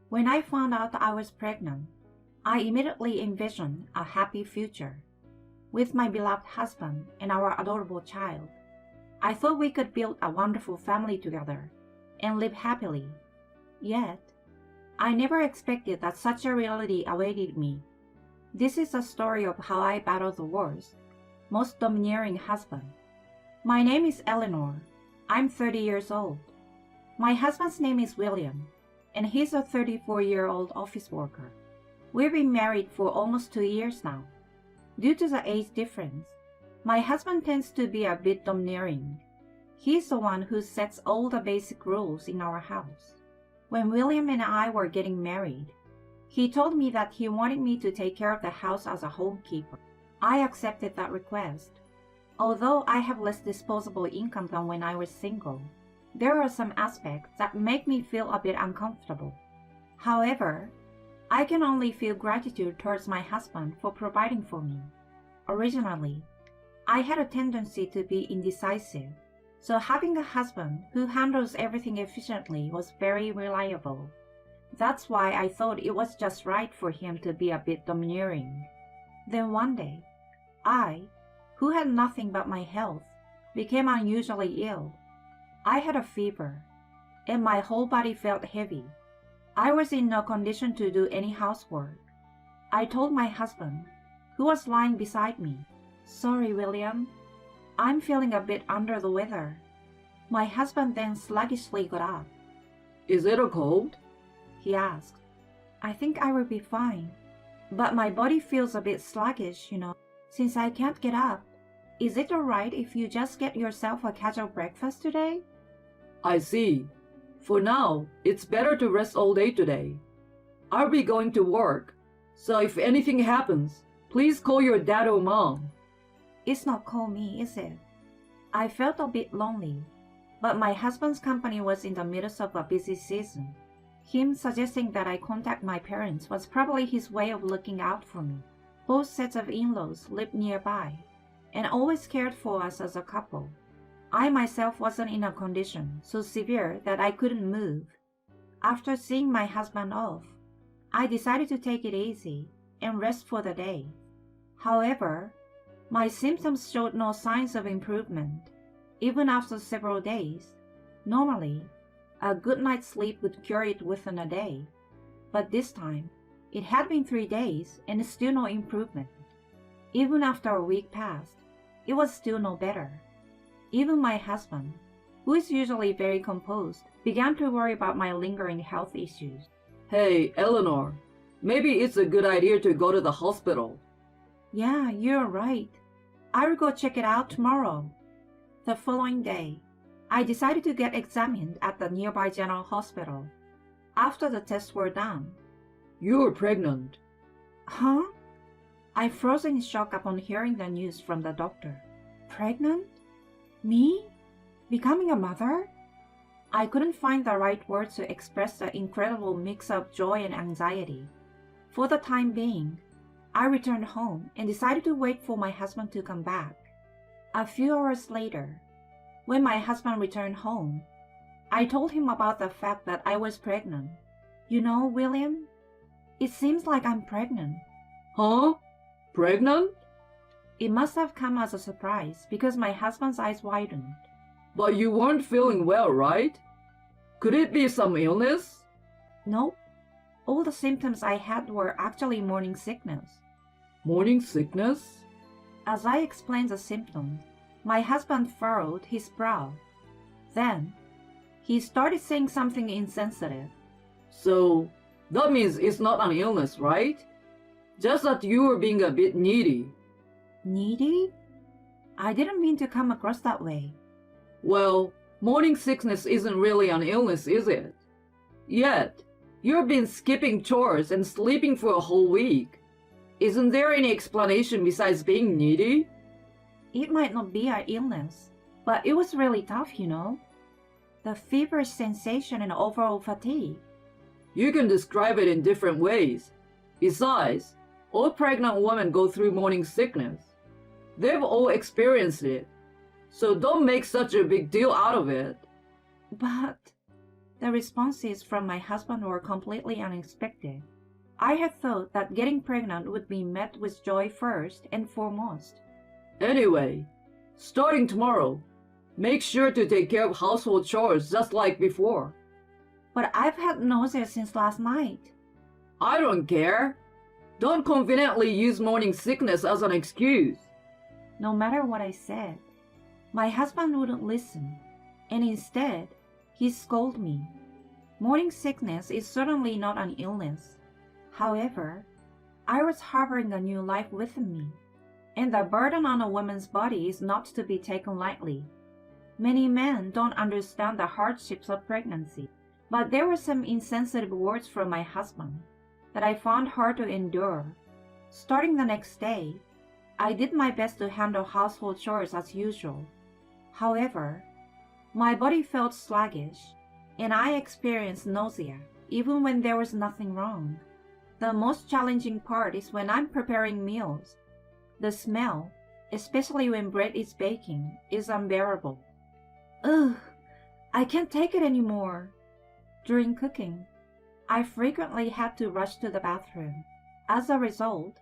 When I found out I was pregnant, I immediately envisioned a happy future with my beloved husband and our adorable child. I thought we could build a wonderful family together and live happily. Yet, I never expected that such a reality awaited me. This is a story of how I battled the worst, most domineering husband. My name is Eleanor. I'm 30 years old. My husband's name is William, and he's a 34-year-old office worker. We've been married for almost 2 years now. Due to the age difference, my husband tends to be a bit domineering. He's the one who sets all the basic rules in our house. When William and I were getting married, he told me that he wanted me to take care of the house as a homekeeper. I accepted that request. Although I have less disposable income than when I was single, there are some aspects that make me feel a bit uncomfortable. However, I can only feel gratitude towards my husband for providing for me. Originally, I had a tendency to be indecisive, so having a husband who handles everything efficiently was very reliable. That's why I thought it was just right for him to be a bit domineering. Then one day, I, who had nothing but my health, became unusually ill. I had a fever, and my whole body felt heavy. I was in no condition to do any housework. I told my husband, who was lying beside me, "Sorry, William, I'm feeling a bit under the weather." My husband then sluggishly got up. Is it a cold? He asked. "I think I will be fine, but my body feels a bit sluggish, since I can't get up. Is it alright if you just get yourself a casual breakfast today?" I see. For now, it's better to rest all day today. I'll be going to work, so if anything happens, please call your dad or mom. It's not call me, is it? I felt a bit lonely, but my husband's company was in the midst of a busy season. Him suggesting that I contact my parents was probably his way of looking out for me. Both sets of in-laws lived nearby and always cared for us as a couple. I myself wasn't in a condition so severe that I couldn't move. After seeing my husband off, I decided to take it easy and rest for the day. However, my symptoms showed no signs of improvement, even after several days. Normally, a good night's sleep would cure it within a day, but this time, it had been 3 days and still no improvement. Even after a week passed, it was still no better. Even my husband, who is usually very composed, began to worry about my lingering health issues. Hey, Eleanor, maybe it's a good idea to go to the hospital. Yeah, you're right. I will go check it out tomorrow. The following day, I decided to get examined at the nearby general hospital. After the tests were done, You're pregnant. Huh? I froze in shock upon hearing the news from the doctor. Pregnant? Me? Becoming a mother? I couldn't find the right words to express the incredible mix of joy and anxiety. For the time being, I returned home and decided to wait for my husband to come back. A few hours later, when my husband returned home, I told him about the fact that I was pregnant. "You know, William, it seems like I'm pregnant." Huh? Pregnant? It must have come as a surprise because my husband's eyes widened. But you weren't feeling well, right? Could it be some illness? Nope. All the symptoms I had were actually morning sickness. Morning sickness? As I explained the symptoms, my husband furrowed his brow. Then, he started saying something insensitive. So, that means it's not an illness, right? Just that you were being a bit needy. Needy? I didn't mean to come across that way. Well, morning sickness isn't really an illness, is it? Yet, you've been skipping chores and sleeping for a whole week. Isn't there any explanation besides being needy? It might not be an illness, but it was really tough, The feverish sensation and overall fatigue. You can describe it in different ways. Besides, all pregnant women go through morning sickness. They've all experienced it. So don't make such a big deal out of it. But The responses from my husband were completely unexpected. I had thought that getting pregnant would be met with joy first and foremost. Anyway, starting tomorrow, make sure to take care of household chores just like before. But I've had nausea since last night. I don't care. Don't conveniently use morning sickness as an excuse. No matter what I said, my husband wouldn't listen, and instead, he scolded me. Morning sickness is certainly not an illness. However, I was harboring a new life within me, and the burden on a woman's body is not to be taken lightly. Many men don't understand the hardships of pregnancy, but there were some insensitive words from my husband that I found hard to endure. Starting the next day, I did my best to handle household chores as usual. However, my body felt sluggish, and I experienced nausea even when there was nothing wrong. The most challenging part is when I'm preparing meals. The smell, especially when bread is baking, is unbearable. Ugh, I can't take it anymore. During cooking, I frequently had to rush to the bathroom. As a result,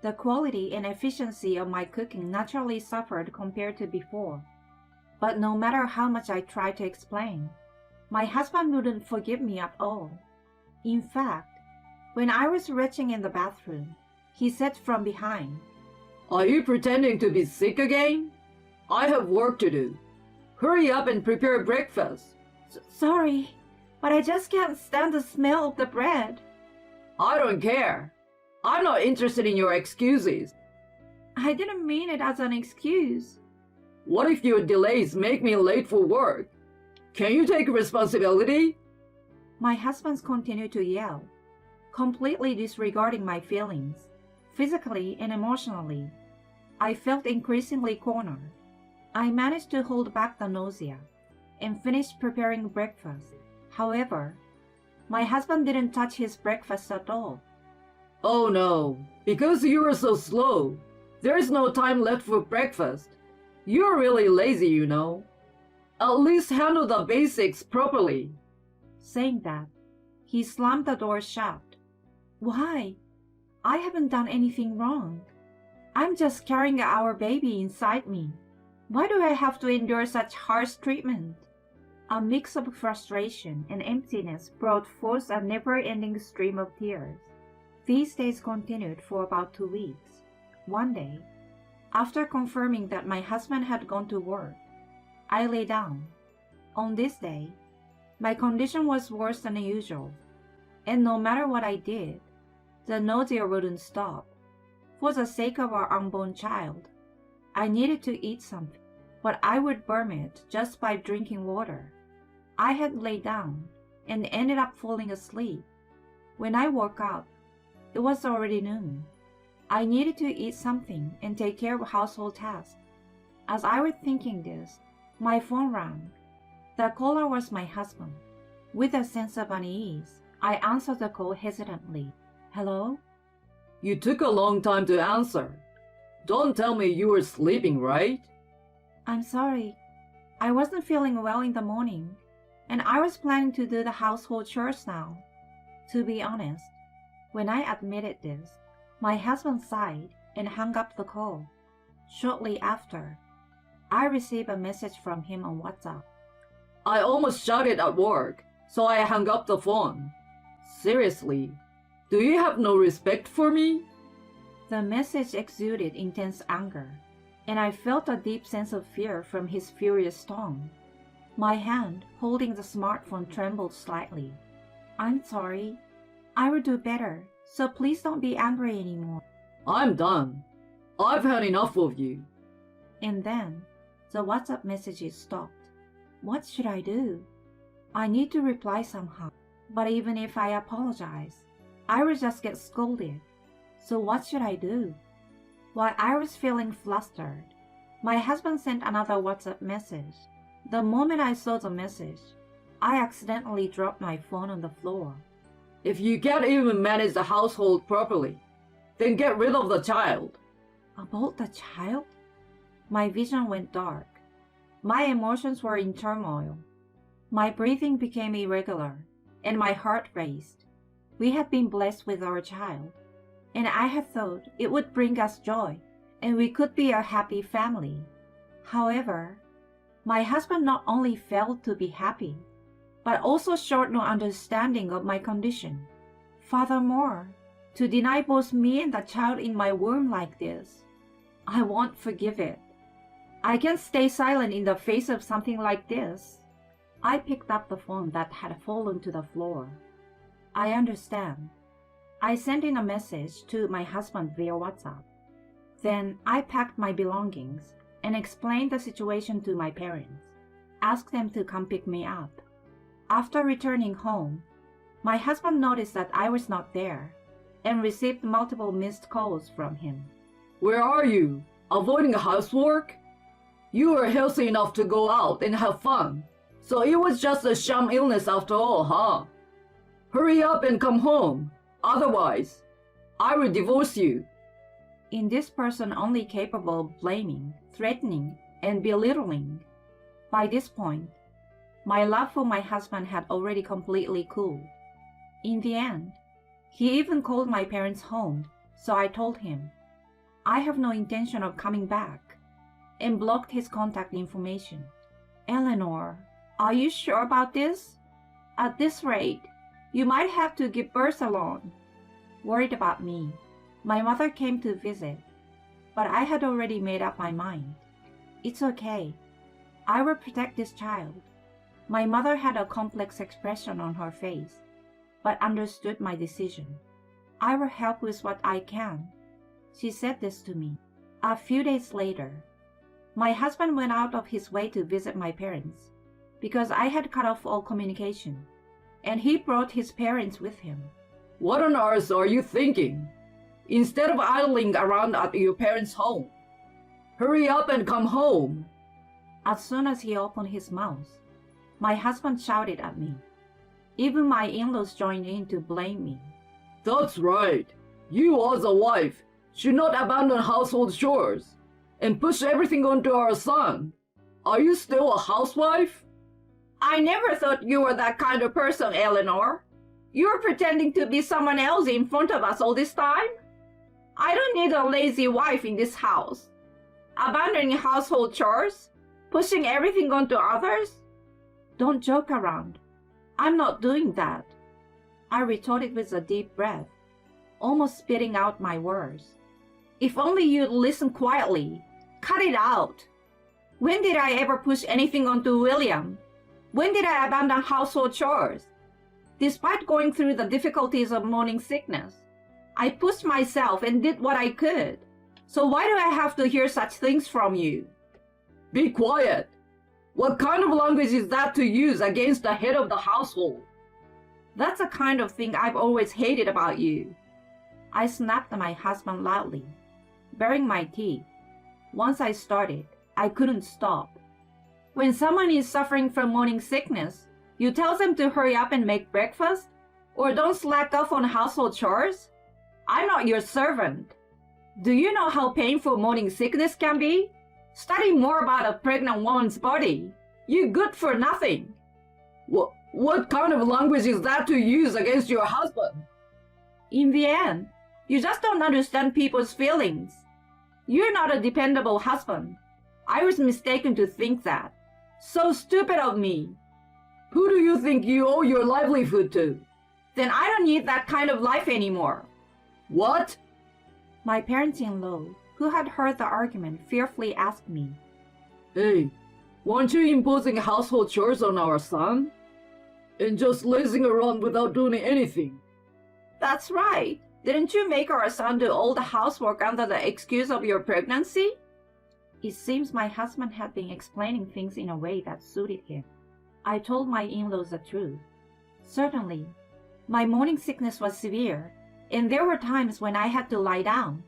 the quality and efficiency of my cooking naturally suffered compared to before. But no matter how much I tried to explain, my husband wouldn't forgive me at all. In fact, when I was retching in the bathroom, he said from behind, Are you pretending to be sick again? I have work to do. Hurry up and prepare breakfast. Sorry, but I just can't stand the smell of the bread. I don't care. I'm not interested in your excuses. I didn't mean it as an excuse. What if your delays make me late for work? Can you take responsibility? My husband continued to yell, completely disregarding my feelings, physically and emotionally. I felt increasingly cornered. I managed to hold back the nausea and finished preparing breakfast. However, my husband didn't touch his breakfast at all. Oh no, because you are so slow, there's no time left for breakfast. You're really lazy, you know. At least handle the basics properly. Saying that, he slammed the door shut. Why? I haven't done anything wrong. I'm just carrying our baby inside me. Why do I have to endure such harsh treatment? A mix of frustration and emptiness brought forth a never-ending stream of tears. These days continued for about 2 weeks. One day, after confirming that my husband had gone to work, I lay down. On this day, my condition was worse than usual, and no matter what I did, the nausea wouldn't stop. For the sake of our unborn child, I needed to eat something, but I would burn it just by drinking water. I had laid down and ended up falling asleep. When I woke up, it was already noon. I needed to eat something and take care of household tasks. As I was thinking this, my phone rang. The caller was my husband. With a sense of unease, I answered the call hesitantly. Hello? You took a long time to answer. Don't tell me you were sleeping, right? I'm sorry. I wasn't feeling well in the morning, and I was planning to do the household chores now. To be honest, when I admitted this, my husband sighed and hung up the call. Shortly after, I received a message from him on WhatsApp. I almost shouted at work, so I hung up the phone. Seriously, do you have no respect for me? The message exuded intense anger, and I felt a deep sense of fear from his furious tone. My hand holding the smartphone trembled slightly. I'm sorry. I will do better, so please don't be angry anymore. I'm done. I've had enough of you. And then, the WhatsApp messages stopped. What should I do? I need to reply somehow, but even if I apologize, I will just get scolded. So what should I do? While I was feeling flustered, my husband sent another WhatsApp message. The moment I saw the message, I accidentally dropped my phone on the floor. If you can't even manage the household properly, then get rid of the child. About the child? My vision went dark. My emotions were in turmoil. My breathing became irregular, and my heart raced. We had been blessed with our child, and I had thought it would bring us joy, and we could be a happy family. However, my husband not only failed to be happy, but also showed no understanding of my condition. Furthermore, to deny both me and the child in my womb like this, I won't forgive it. I can't stay silent in the face of something like this. I picked up the phone that had fallen to the floor. I understand. I sent in a message to my husband via WhatsApp. Then I packed my belongings and explained the situation to my parents, asked them to come pick me up. After returning home, my husband noticed that I was not there and received multiple missed calls from him. Where are you? Avoiding housework? You were healthy enough to go out and have fun, so it was just a sham illness after all, huh? Hurry up and come home. Otherwise, I will divorce you. In this person only capable of blaming, threatening, and belittling. By this point, my love for my husband had already completely cooled. In the end, he even called my parents home, so I told him, I have no intention of coming back, and blocked his contact information. Eleanor, are you sure about this? At this rate, you might have to give birth alone. Worried about me, my mother came to visit, but I had already made up my mind. It's okay. I will protect this child. My mother had a complex expression on her face, but understood my decision. I will help with what I can. She said this to me. A few days later, my husband went out of his way to visit my parents because I had cut off all communication, and he brought his parents with him. What on earth are you thinking? Instead of idling around at your parents' home, hurry up and come home. As soon as he opened his mouth, my husband shouted at me. Even my in-laws joined in to blame me. That's right. You as a wife should not abandon household chores and push everything onto our son. Are you still a housewife? I never thought you were that kind of person, Eleanor. You were pretending to be someone else in front of us all this time? I don't need a lazy wife in this house. Abandoning household chores? Pushing everything onto others? Don't joke around. I'm not doing that. I retorted with a deep breath, almost spitting out my words. If only you'd listen quietly. Cut it out. When did I ever push anything onto William? When did I abandon household chores? Despite going through the difficulties of morning sickness, I pushed myself and did what I could. So why do I have to hear such things from you? Be quiet. What kind of language is that to use against the head of the household? That's the kind of thing I've always hated about you. I snapped at my husband loudly, baring my teeth. Once I started, I couldn't stop. When someone is suffering from morning sickness, you tell them to hurry up and make breakfast? Or don't slack off on household chores? I'm not your servant. Do you know how painful morning sickness can be? Study more about a pregnant woman's body. You're good for nothing. What kind of language is that to use against your husband? In the end, you just don't understand people's feelings. You're not a dependable husband. I was mistaken to think that. So stupid of me. Who do you think you owe your livelihood to? Then I don't need that kind of life anymore. What? My parents-in-law, who had heard the argument, fearfully asked me, Hey, weren't you imposing household chores on our son? And just lazing around without doing anything? That's right. Didn't you make our son do all the housework under the excuse of your pregnancy? It seems my husband had been explaining things in a way that suited him. I told my in-laws the truth. Certainly, my morning sickness was severe, and there were times when I had to lie down.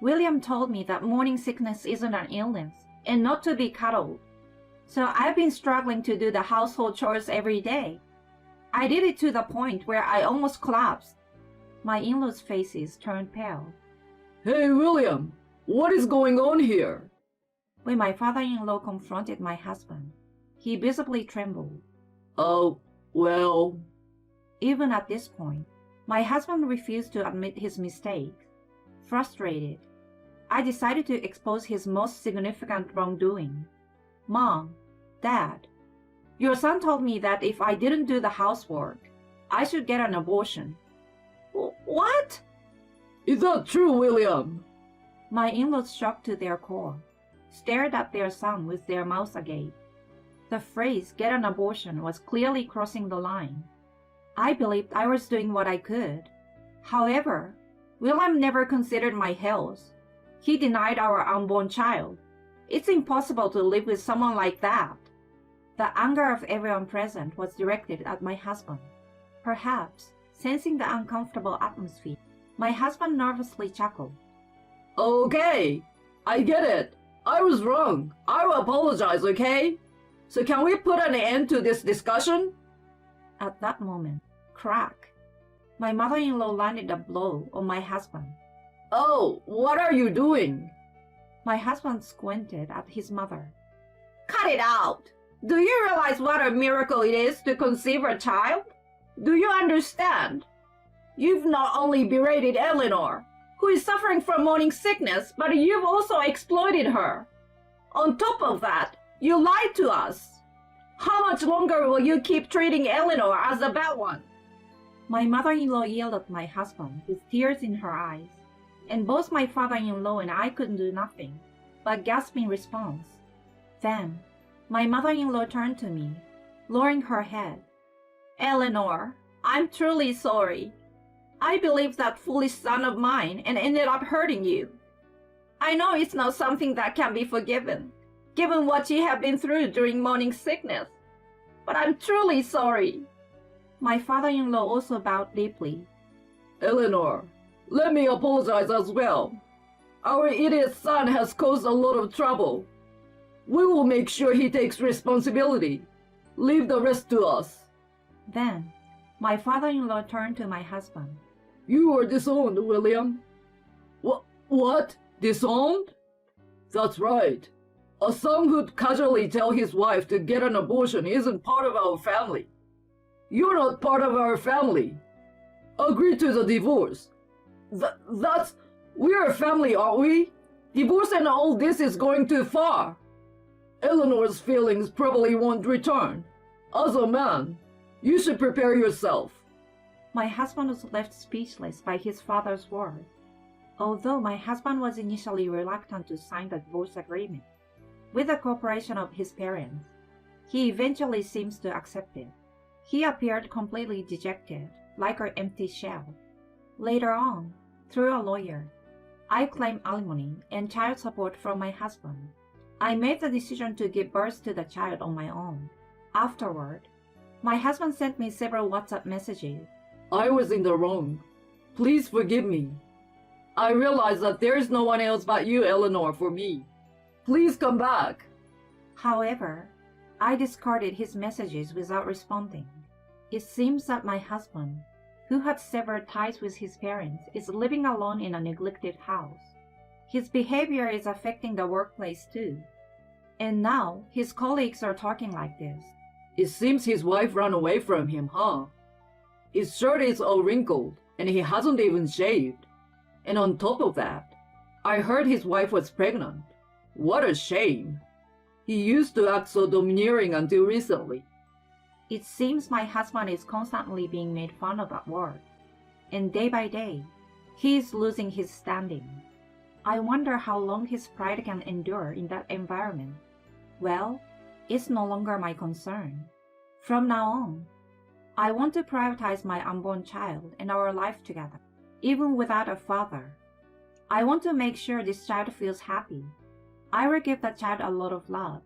William told me that morning sickness isn't an illness, and not to be cuddled. So I've been struggling to do the household chores every day. I did it to the point where I almost collapsed. My in-laws' faces turned pale. Hey, William, what is going on here? When my father-in-law confronted my husband, he visibly trembled. Oh, well, Even at this point, my husband refused to admit his mistakes. Frustrated, I decided to expose his most significant wrongdoing. Mom, Dad, your son told me that if I didn't do the housework, I should get an abortion. What? is that true, William? My in-laws, shocked to their core, stared at their son with their mouths agape. The phrase "get an abortion" was clearly crossing the line. I believed I was doing what I could. However, William never considered my health. He denied our unborn child. It's impossible to live with someone like that. The anger of everyone present was directed at my husband. Perhaps, sensing the uncomfortable atmosphere, my husband nervously chuckled. Okay, I get it. I was wrong. I will apologize, okay? So can we put an end to this discussion? At that moment, crack, my mother-in-law landed a blow on my husband. Oh, what are you doing? My husband squinted at his mother. Cut it out! Do you realize what a miracle it is to conceive a child? Do you understand? You've not only berated Eleanor, who is suffering from morning sickness, but you've also exploited her. On top of that, you lied to us. How much longer will you keep treating Eleanor as a bad one? My mother-in-law yelled at my husband with tears in her eyes, and both my father-in-law and I couldn't do nothing but gasp in response. Then, my mother-in-law turned to me, lowering her head. Eleanor, I'm truly sorry. I believed that foolish son of mine and ended up hurting you. I know it's not something that can be forgiven, given what you have been through during morning sickness, but I'm truly sorry. My father-in-law also bowed deeply. Eleanor, let me apologize as well. Our idiot son has caused a lot of trouble. We will make sure he takes responsibility. Leave the rest to us. Then, my father-in-law turned to my husband. You were disowned, William. What? Disowned? That's right. A son who'd casually tell his wife to get an abortion isn't part of our family. You're not part of our family. Agree to the divorce. We're a family, aren't we? Divorce and all this is going too far. Eleanor's feelings probably won't return. As a man, you should prepare yourself. My husband was left speechless by his father's words. Although my husband was initially reluctant to sign the divorce agreement, with the cooperation of his parents, he eventually seems to accept it. He appeared completely dejected, like an empty shell. Later on, through a lawyer, I claimed alimony and child support from my husband. I made the decision to give birth to the child on my own. Afterward, my husband sent me several WhatsApp messages. I was in the wrong. Please forgive me. I realize that there is no one else but you, Eleanor, for me. Please come back. However, I discarded his messages without responding. It seems that my husband, who had severed ties with his parents, is living alone in a neglected house. His behavior is affecting the workplace too. And now his colleagues are talking like this. It seems his wife ran away from him, huh? His shirt is all wrinkled, and he hasn't even shaved. And on top of that, I heard his wife was pregnant. What a shame. He used to act so domineering until recently. It seems my husband is constantly being made fun of at work, and day by day, he is losing his standing. I wonder how long his pride can endure in that environment. Well, it's no longer my concern. From now on, I want to prioritize my unborn child and our life together, even without a father. I want to make sure this child feels happy. I will give that child a lot of love.